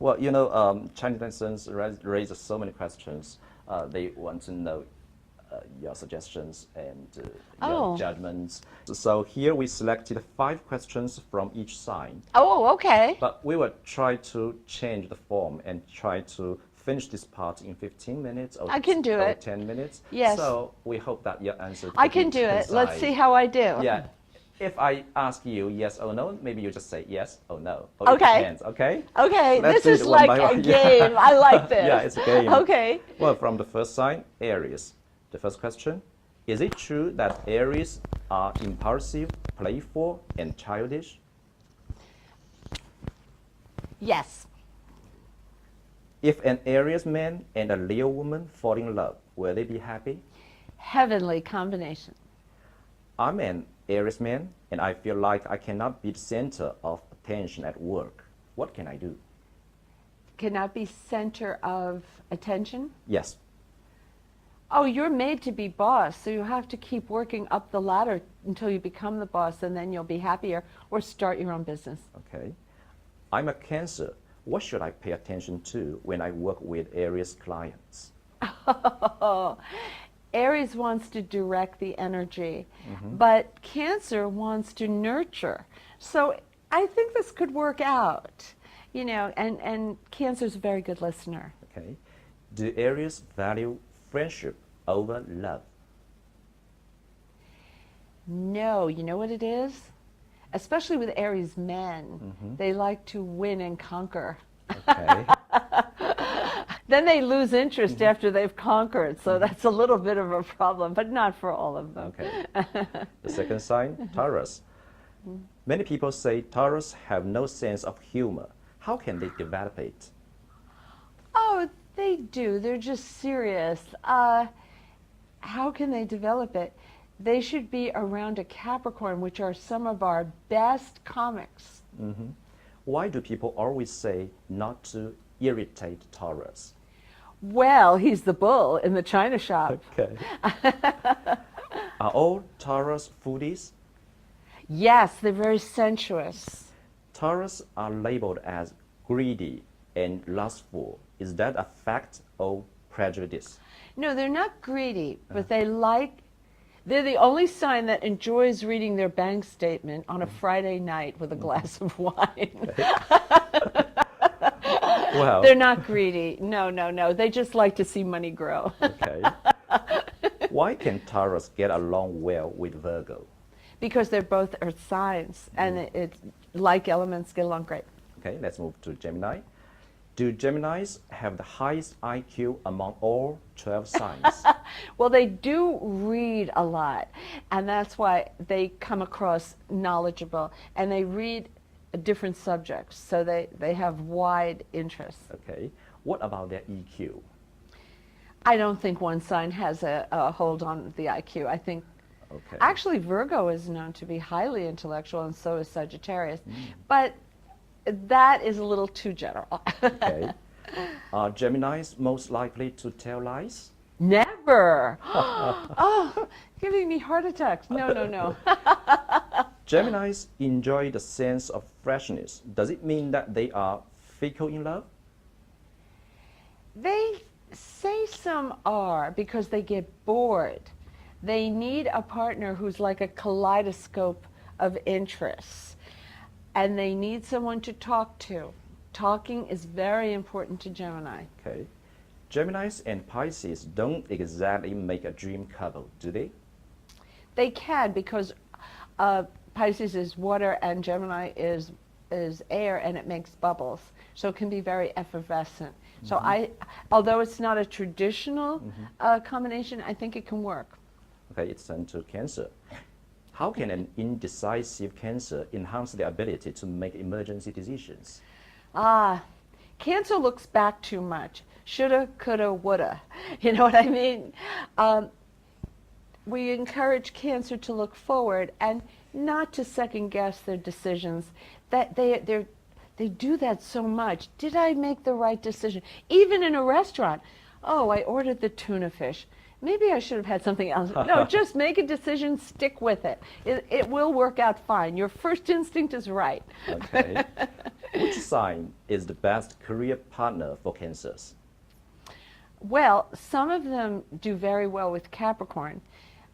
Well, Chinese listeners raise so many questions. They want to know your suggestions and your judgments. So here we selected 5 questions from each sign. Oh, okay. But we will try to change the form and try to finish this part in 15 minutes or, I can do or it. 10 minutes. Yes. So we hope that your answer I can do it. Let's see how I do. Yeah. If I ask you yes or no, maybe you just say yes or no. Or Okay. It depends, okay? Okay, Let's this is like a game. Yeah. I like this. Yeah, it's a game. Okay. Well, from the first sign, Aries. The first question, is it true that Aries are impulsive, playful, and childish? Yes. If an Aries man and a Leo woman fall in love, will they be happy? Heavenly combination. I'm an Aries man, and I feel like I cannot be the center of attention at work. What can I do? Cannot be center of attention? Yes. Oh, you're made to be boss, so you have to keep working up the ladder until you become the boss, and then you'll be happier, or start your own business. Okay. I'm a Cancer. What should I pay attention to when I work with Aries clients? Aries wants to direct the energy, but Cancer wants to nurture. So I think this could work out, and Cancer's a very good listener. Okay. Do Aries value friendship over love? No, you know what it is? Especially with Aries men, they like to win and conquer. Okay. Then they lose interest after they've conquered, so that's a little bit of a problem, but not for all of them. Okay. The second sign, Taurus. Many people say Taurus have no sense of humor. How can they develop it? Oh, they do. They're just serious. How can they develop it? They should be around a Capricorn, which are some of our best comics. Why do people always say not to irritate Taurus? Well, he's the bull in the china shop. Okay. Are all Taurus foodies? Yes, they're very sensuous. Taurus are labeled as greedy and lustful. Is that a fact or prejudice? No, they're not greedy, but they're the only sign that enjoys reading their bank statement on a Friday night with a glass of wine. Well, They're not greedy. No. They just like to see money grow. okay. Why can Taurus get along well with Virgo? Because they're both earth signs, and it's like elements get along great. Okay, let's move to Gemini. Do Geminis have the highest IQ among all 12 signs? Well, they do read a lot, and that's why they come across knowledgeable, and they read different subjects, so they have wide interests. Okay. What about their EQ? I don't think one sign has a hold on the IQ. I think actually Virgo is known to be highly intellectual, and so is Sagittarius. But that is a little too general. Okay. Are Geminis most likely to tell lies? Never. Oh, giving me heart attacks. No. Geminis enjoy the sense of freshness. Does it mean that they are fickle in love? They say some are because they get bored. They need a partner who's like a kaleidoscope of interests, and they need someone to talk to. Talking is very important to Gemini. Okay. Geminis and Pisces don't exactly make a dream couple, do they? They can, because Pisces is water and Gemini is air, and it makes bubbles, so it can be very effervescent. So although it's not a traditional combination, I think it can work. Okay, it's turned to Cancer. How can an indecisive Cancer enhance their ability to make emergency decisions? Cancer looks back too much. Shoulda, coulda, woulda. You know what I mean? We encourage Cancer to look forward and not to second guess their decisions. That they do that so much. Did I make the right decision? Even in a restaurant. Oh, I ordered the tuna fish. Maybe I should have had something else. No, just make a decision, stick with it. It will work out fine. Your first instinct is right. Okay. Which sign is the best career partner for Cancers? Well, some of them do very well with Capricorn,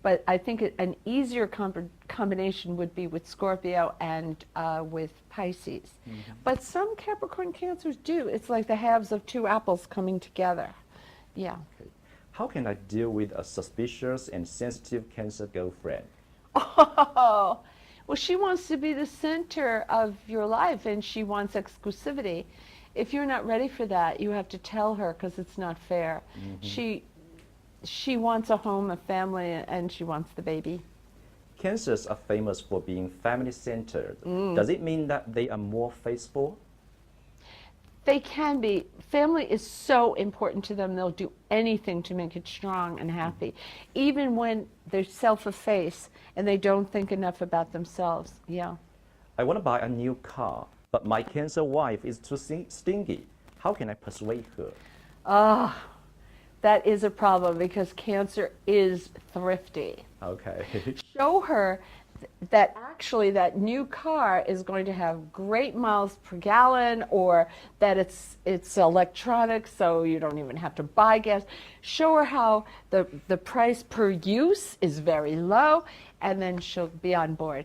but I think an easier combination would be with Scorpio and with Pisces. But some Capricorn Cancers do. It's like the halves of two apples coming together. Yeah. Okay. How can I deal with a suspicious and sensitive Cancer girlfriend? Oh, well, she wants to be the center of your life and she wants exclusivity. If you're not ready for that, you have to tell her because it's not fair. She wants a home, a family, and she wants the baby. Cancers are famous for being family-centered. Does it mean that they are more faithful? They can be. Family is so important to them. They'll do anything to make it strong and happy, even when they're self-effaced and they don't think enough about themselves. Yeah. I want to buy a new car, but my Cancer wife is too stingy. How can I persuade her? That is a problem because Cancer is thrifty. Okay. Show her that actually that new car is going to have great miles per gallon, or that it's electronic so you don't even have to buy gas. Show her how the price per use is very low, and then she'll be on board.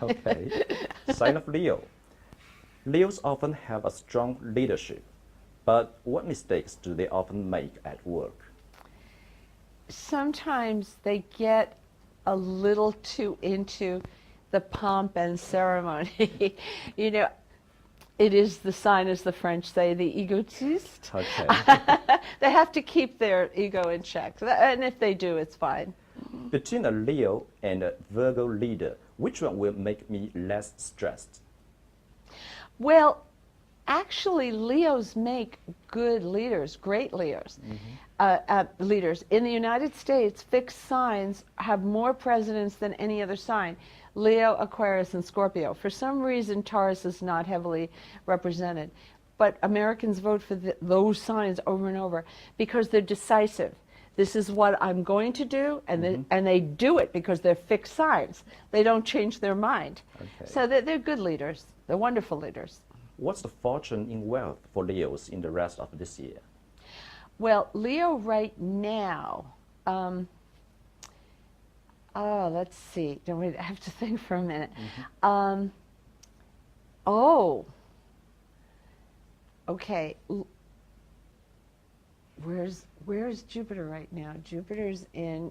Okay. Sign of Leo. Leos often have a strong leadership, but what mistakes do they often make at work? Sometimes they get a little too into the pomp and ceremony. You know, it is the sign, as the French say, the egotiste. Okay. They have to keep their ego in check, and if they do, it's fine. Between a Leo and a Virgo leader, which one will make me less stressed? Well, actually, Leos make good leaders, great leaders. Leaders. In the United States, fixed signs have more presidents than any other sign. Leo, Aquarius, and Scorpio. For some reason, Taurus is not heavily represented. But Americans vote for those signs over and over because they're decisive. This is what I'm going to do, and they do it because they're fixed signs. They don't change their mind. Okay. So they're good leaders. They're wonderful leaders. What's the fortune in wealth for Leos in the rest of this year? Well, Leo right now, let's see. Don't we have to think for a minute? Okay. Where's Jupiter right now? Jupiter's in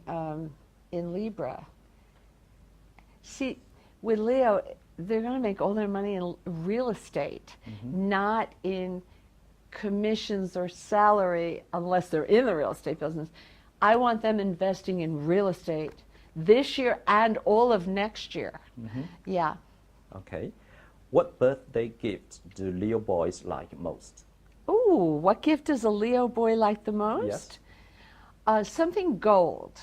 Libra. See, with Leo, they're going to make all their money in real estate, not in commissions or salary, unless they're in the real estate business. I want them investing in real estate this year and all of next year. Yeah. Okay. What birthday gift do Leo boys like most? Ooh, what gift does a Leo boy like the most? Yes. Something gold.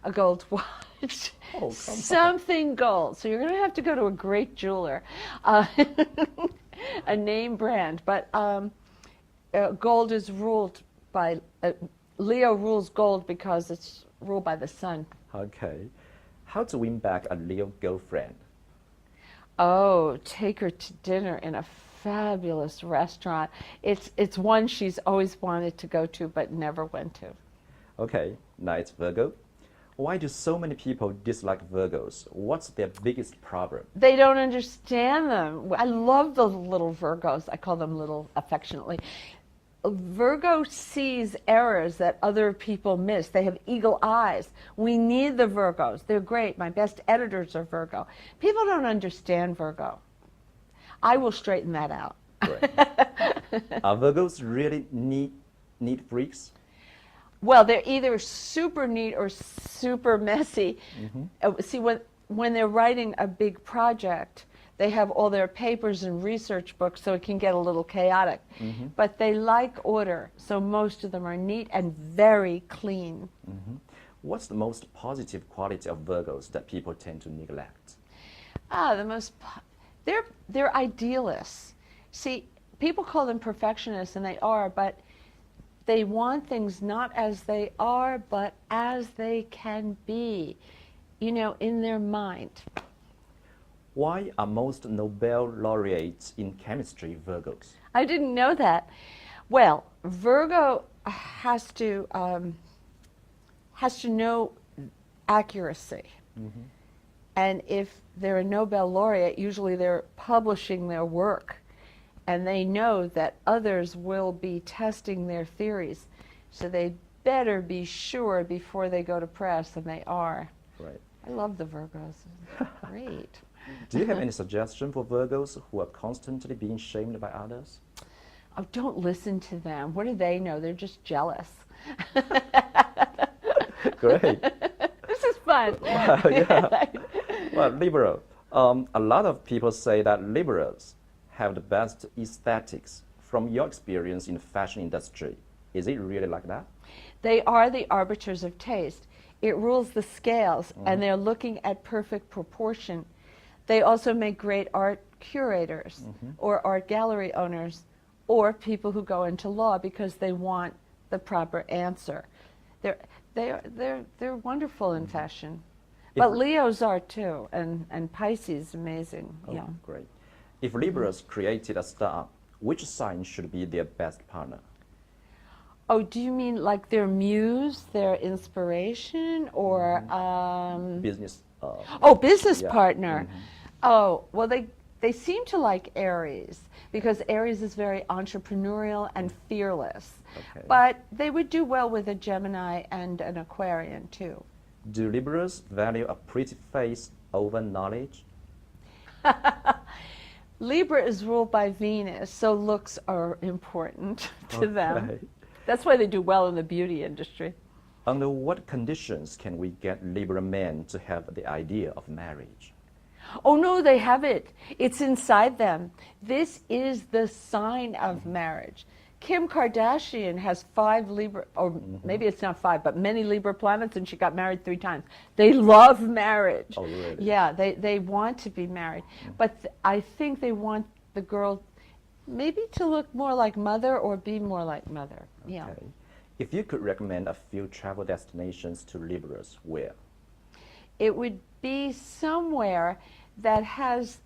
A gold watch. Oh, Something gold. So you're going to have to go to a great jeweler, a name brand. But gold is ruled by, Leo rules gold because it's ruled by the sun. Okay. How to win back a Leo girlfriend? Oh, take her to dinner in a fabulous restaurant. It's one she's always wanted to go to but never went to. Okay, nice Virgo. Why do so many people dislike Virgos? What's their biggest problem? They don't understand them. I love the little Virgos. I call them little affectionately. Virgo sees errors that other people miss. They have eagle eyes. We need the Virgos. They're great. My best editors are Virgo. People don't understand Virgo. I will straighten that out. Right. Are Virgos really neat freaks? Well, they're either super neat or super messy. See, when they're writing a big project, they have all their papers and research books, so it can get a little chaotic. But they like order, so most of them are neat and very clean. What's the most positive quality of Virgos that people tend to neglect? They're idealists. See, people call them perfectionists, and they are, but they want things not as they are, but as they can be, you know, in their mind. Why are most Nobel laureates in chemistry Virgos? I didn't know that. Well, Virgo has to know accuracy. Mm-hmm. And if they're a Nobel laureate, usually they're publishing their work. And they know that others will be testing their theories. So they better be sure before they go to press, and they are. Right. I love the Virgos. Great. Do you have any suggestion for Virgos who are constantly being shamed by others? Oh, don't listen to them. What do they know? They're just jealous. Great. This is fun. Wow, yeah. Well, Libra. A lot of people say that Libras have the best aesthetics. From your experience in the fashion industry, is it really like that? They are the arbiters of taste. It rules the scales, and they're looking at perfect proportion. They also make great art curators or art gallery owners or people who go into law because they want the proper answer. They're wonderful in fashion. But Leos are too, and Pisces, amazing. Oh, yeah. Great. If Libras created a star, which sign should be their best partner? Oh, do you mean like their muse, their inspiration, or Business. business yeah. partner? Oh, well, they seem to like Aries because Aries is very entrepreneurial and fearless. Okay. But they would do well with a Gemini and an Aquarian too. Do Libras value a pretty face over knowledge? Libra is ruled by Venus, so looks are important to them. Okay. That's why they do well in the beauty industry. Under what conditions can we get Libra men to have the idea of marriage? Oh no, they have it. It's inside them. This is the sign of marriage. Kim Kardashian has 5 Libra, or maybe it's not 5, but many Libra planets, and she got married 3 times. They love marriage. Oh, really? Yeah, they want to be married. But I think they want the girl maybe to look more like mother or be more like mother. Yeah. Okay. If you could recommend a few travel destinations to Libras, where? It would be somewhere that has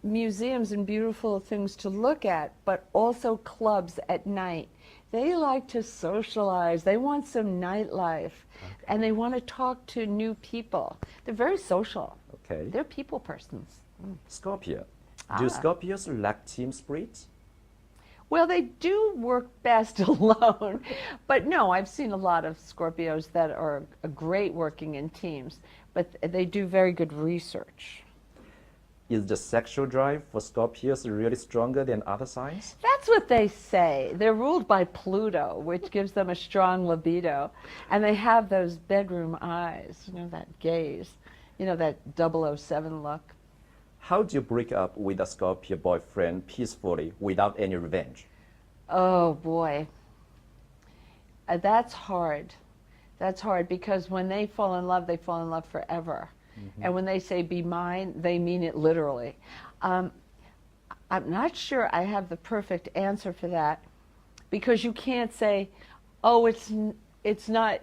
museums and beautiful things to look at, but also clubs at night. They like to socialize. They want some nightlife, and they want to talk to new people. They're very social. Okay. They're people persons. Scorpio. Do Scorpios lack team spirit? Well, they do work best alone, but no, I've seen a lot of Scorpios that are great working in teams, but they do very good research. Is the sexual drive for Scorpios really stronger than other signs? That's what they say. They're ruled by Pluto, which gives them a strong libido, and they have those bedroom eyes, that gaze, that 007 look. How do you break up with a Scorpio boyfriend peacefully without any revenge? Oh boy, that's hard. That's hard because when they fall in love forever. And when they say be mine, they mean it literally. I'm not sure I have the perfect answer for that because you can't say, oh, it's not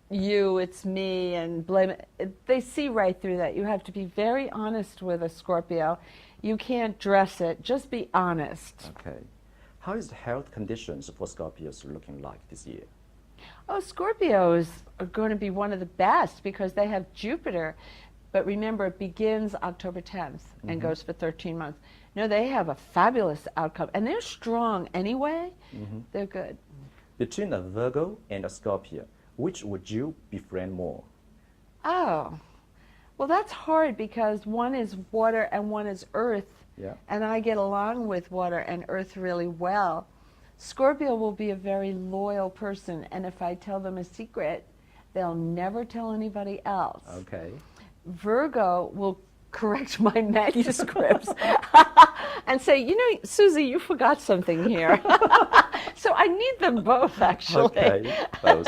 you, it's me, and blame it. They see right through that. You have to be very honest with a Scorpio. You can't dress it. Just be honest. Okay. How is the health conditions for Scorpios looking like this year? Oh, Scorpios are going to be one of the best because they have Jupiter. But remember, it begins October 10th and goes for 13 months. No, they have a fabulous outcome. And they're strong anyway. They're good. Between a Virgo and a Scorpio, which would you befriend more? Oh, well, that's hard because one is water and one is earth. Yeah. And I get along with water and earth really well. Scorpio will be a very loyal person. And if I tell them a secret, they'll never tell anybody else. Okay. Virgo will correct my manuscripts and say, Susie, you forgot something here. So I need them both, actually. Okay, both.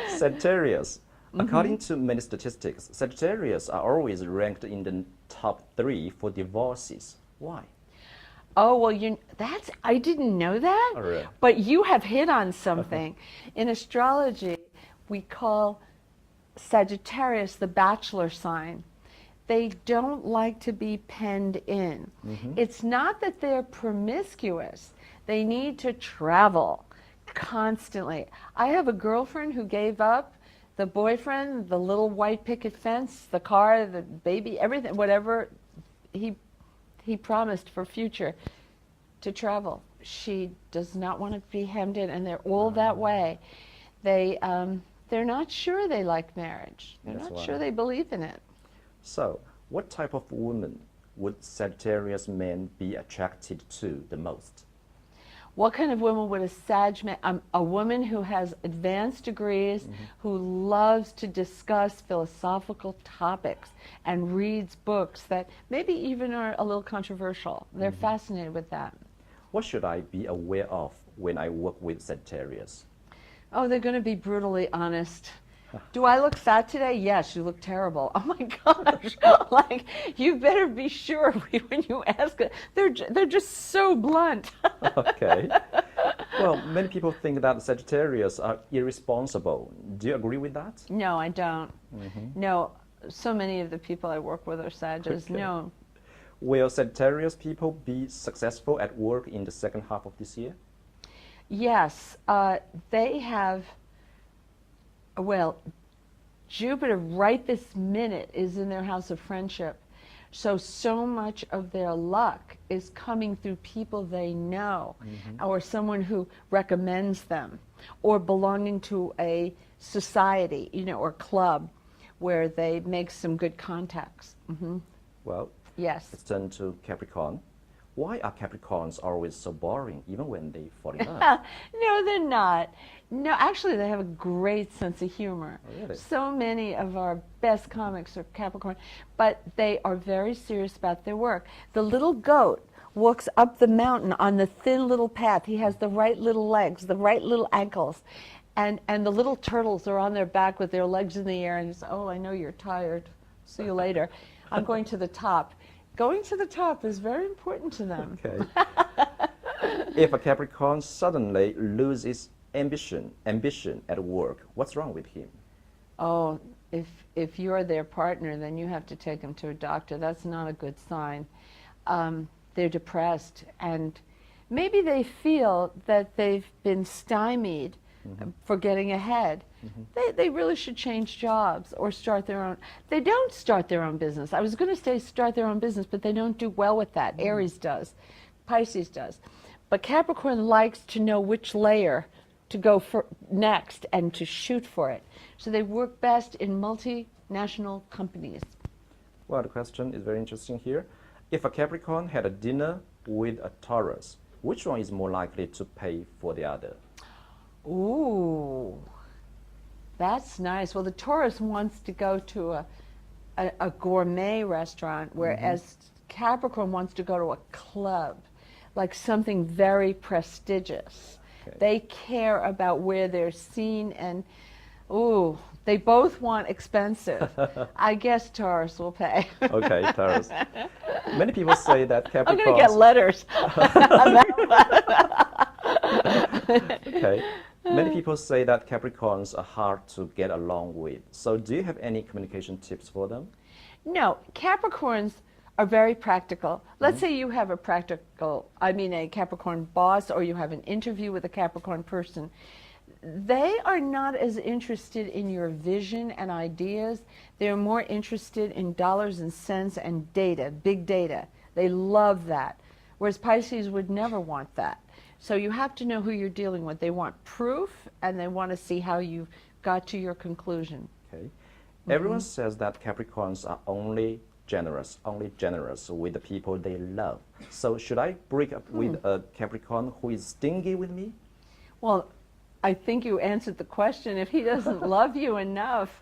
Sagittarius. According to many statistics, Sagittarius are always ranked in the top 3 for divorces. Why? Oh, well, I didn't know that. Oh, really? But you have hit on something. In astrology, we call Sagittarius the bachelor sign. they don't like to be penned in. It's not that they're promiscuous. They need to travel constantly. I have a girlfriend who gave up the boyfriend, the little white picket fence, the car, the baby, everything, whatever he promised for future, to travel. She does not want to be hemmed in, and they're all that way. They're not sure they like marriage. They're not sure they believe in it. So, what type of woman would Sagittarius men be attracted to the most? What kind of woman would a Sag man? A woman who has advanced degrees, who loves to discuss philosophical topics and reads books that maybe even are a little controversial. They're fascinated with that. What should I be aware of when I work with Sagittarius? Oh, they're going to be brutally honest. Do I look fat today? Yes, you look terrible. Oh my gosh. Like, you better be sure when you ask it. They're just so blunt. Okay. Well, many people think that Sagittarius are irresponsible. Do you agree with that? No, I don't. No, so many of the people I work with are Sagittarius. Okay. No. Will Sagittarius people be successful at work in the second half of this year? Yes, they have, well, Jupiter right this minute is in their house of friendship. So much of their luck is coming through people they know, or someone who recommends them, or belonging to a society, or club where they make some good contacts. Well, Yes. let's turn to Capricorn. Why are Capricorns always so boring, even when they fall in love? No, they're not. No, actually, they have a great sense of humor. Oh, really? So many of our best comics are Capricorn, but they are very serious about their work. The little goat walks up the mountain on the thin little path. He has the right little legs, the right little ankles, and the little turtles are on their back with their legs in the air, and it's, oh, I know you're tired. See you later. I'm going to the top. Going to the top is very important to them. Okay. If a Capricorn suddenly loses ambition at work, what's wrong with him? Oh, if you're their partner, then you have to take them to a doctor. That's not a good sign. They're depressed, and maybe they feel that they've been stymied for getting ahead. They really should change jobs or start their own. They don't start their own business. I was going to say start their own business, but they don't do well with that. Aries does. Pisces does. But Capricorn likes to know which layer to go for next and to shoot for it. So they work best in multinational companies. Well, the question is very interesting here. If a Capricorn had a dinner with a Taurus, which one is more likely to pay for the other? Ooh, that's nice. Well, the Taurus wants to go to a gourmet restaurant, whereas Capricorn wants to go to a club, like something very prestigious. Okay. They care about where they're seen, and ooh, they both want expensive. I guess Taurus will pay. Okay, Taurus. Many people say that Capricorns... I'm going to get letters. Okay. Many people say that Capricorns are hard to get along with. So do you have any communication tips for them? No, Capricorns are very practical. Let's say you have a Capricorn boss, or you have an interview with a Capricorn person. They are not as interested in your vision and ideas. They're more interested in dollars and cents and data, big data. They love that. Whereas Pisces would never want that. So you have to know who you're dealing with. They want proof, and they want to see how you got to your conclusion. Okay. Everyone says that Capricorns are only generous with the people they love. So should I break up with a Capricorn who is stingy with me? Well, I think you answered the question. If he doesn't love you enough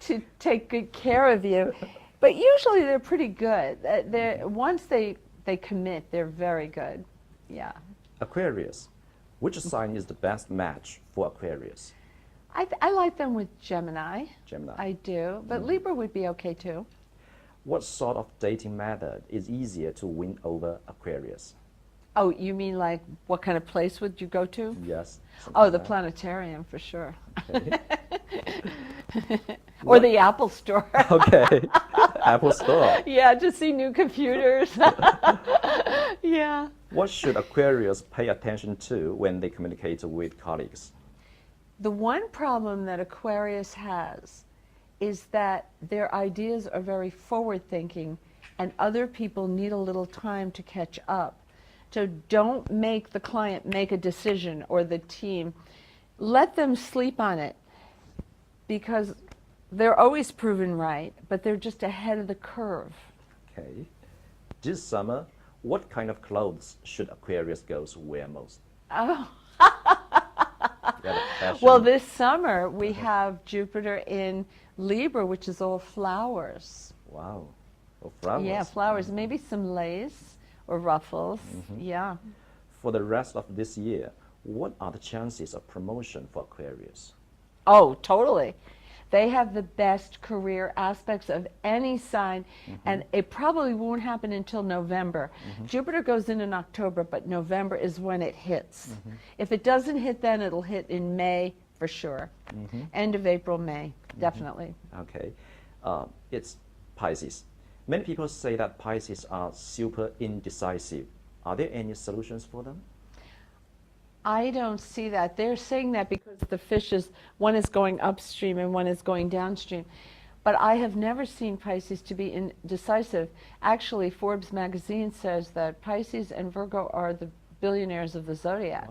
to take good care of you, but usually they're pretty good. Once they commit, they're very good. Yeah. Aquarius. Which sign is the best match for Aquarius? I like them with Gemini. Gemini. I do, but Libra would be okay too. What sort of dating method is easier to win over Aquarius? Oh, you mean like what kind of place would you go to? Yes. Oh, the planetarium for sure. Okay. Or the Apple store. Okay. Apple Store. Yeah, to see new computers. Yeah. What should Aquarius pay attention to when they communicate with colleagues? The one problem that Aquarius has is that their ideas are very forward-thinking and other people need a little time to catch up. So don't make the client make a decision or the team. Let them sleep on it because they're always proven right, but they're just ahead of the curve. Okay. This summer, what kind of clothes should Aquarius girls wear most? Oh. Yeah, Well, this summer we have Jupiter in Libra, which is all flowers. Wow. Oh, flowers. Yeah, flowers. Maybe some lace or ruffles. Yeah. For the rest of this year, what are the chances of promotion for Aquarius? Oh, totally. They have the best career aspects of any sign, and it probably won't happen until November. Jupiter goes in October, but November is when it hits. If it doesn't hit then, it'll hit in May for sure. End of April, May, definitely. Okay. It's Pisces. Many people say that Pisces are super indecisive. Are there any solutions for them? I don't see that. They're saying that because the fishes, one is going upstream and one is going downstream. But I have never seen Pisces to be indecisive. Actually, Forbes magazine says that Pisces and Virgo are the billionaires of the zodiac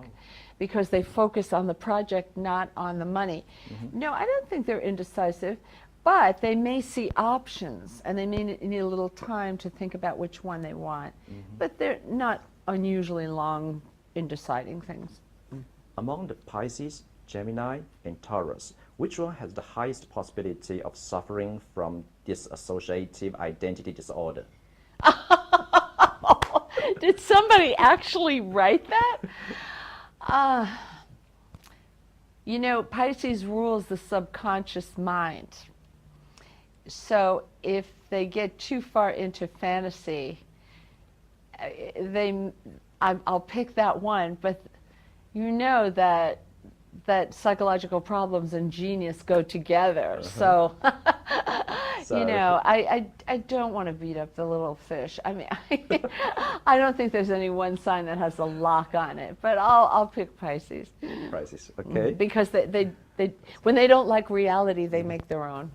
because they focus on the project, not on the money. No, I don't think they're indecisive, but they may see options and they may need a little time to think about which one they want. But they're not unusually long in deciding things. Among the Pisces, Gemini, and Taurus, which one has the highest possibility of suffering from dissociative identity disorder? Did somebody actually write that? You know, Pisces rules the subconscious mind. So if they get too far into fantasy, I'll pick that one, but you know that psychological problems and genius go together. So, you know, I don't want to beat up the little fish. I mean, I don't think there's any one sign that has a lock on it, but I'll pick Pisces. Pisces, okay. Because they when they don't like reality, they make their own.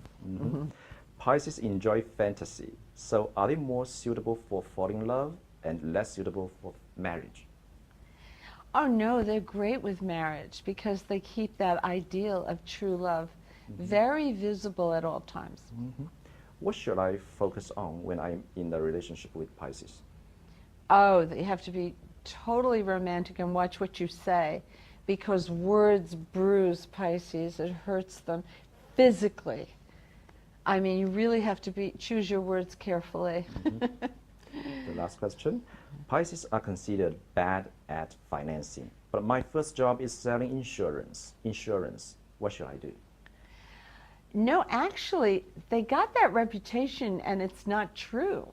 Pisces enjoy fantasy. So are they more suitable for falling in love and less suitable for marriage? Oh no, they're great with marriage because they keep that ideal of true love very visible at all times. What should I focus on when I'm in a relationship with Pisces? Oh, you have to be totally romantic and watch what you say because words bruise Pisces. It hurts them physically. I mean, you really have to choose your words carefully. The last question. Pisces are considered bad at financing, but my first job is selling insurance. What should I do? No, actually, they got that reputation and it's not true.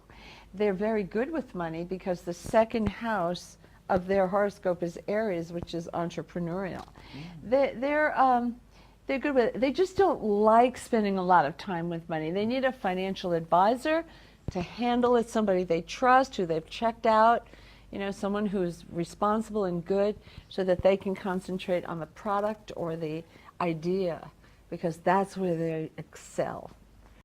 They're very good with money because the second house of their horoscope is Aries, which is entrepreneurial. They're good with it. They just don't like spending a lot of time with money. They need a financial advisor to handle it, somebody they trust, who they've checked out, you know, someone who's responsible and good so that they can concentrate on the product or the idea because that's where they excel.